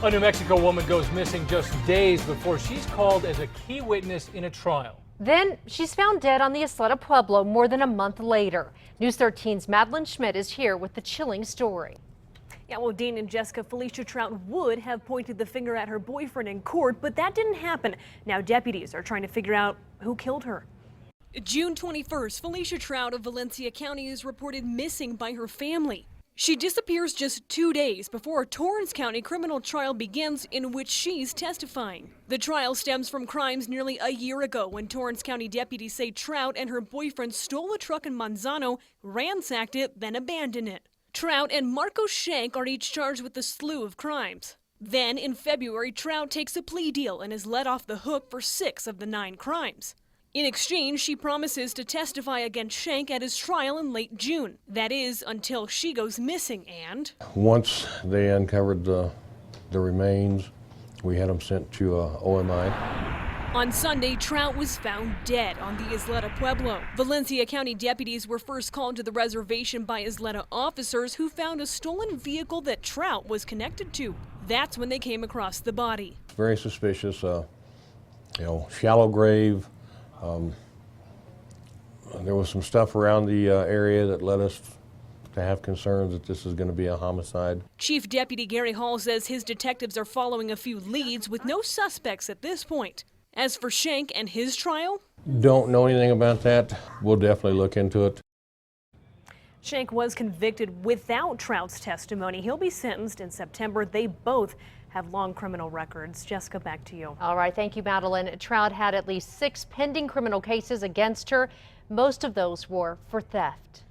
A New Mexico woman goes missing just days before she's called as a key witness in a trial. Then she's found dead on the Isleta Pueblo more than a month later. News 13's Madeline Schmidt is here with the chilling story. Yeah, well, Dean and Jessica, Felicia Trout would have pointed the finger at her boyfriend in court, but that didn't happen. Now deputies are trying to figure out who killed her. June 21st, Felicia Trout of Valencia County is reported missing by her family. She disappears just 2 days before a Torrance County criminal trial begins in which she's testifying. The trial stems from crimes nearly a year ago when Torrance County deputies say Trout and her boyfriend stole a truck in Manzano, ransacked it, then abandoned it. Trout and Marco Shank are each charged with a slew of crimes. Then in February, Trout takes a plea deal and is let off the hook for 6 of the 9 crimes. In exchange, she promises to testify against Shank at his trial in late June. That is, until she goes missing and... Once they uncovered the remains, we had them sent to OMI. On Sunday, Trout was found dead on the Isleta Pueblo. Valencia County deputies were first called to the reservation by Isleta officers who found a stolen vehicle that Trout was connected to. That's when they came across the body. Very suspicious, shallow grave. There was some stuff around the area that led us to have concerns that this is going to be a homicide. Chief Deputy Gary Hall says his detectives are following a few leads with no suspects at this point. As for Shank and his trial? Don't know anything about that. We'll definitely look into it. Shank was convicted without Trout's testimony. He'll be sentenced in September. They both have long criminal records. Jessica, back to you. All right, thank you, Madeline. Trout had at least 6 pending criminal cases against her. Most of those were for theft.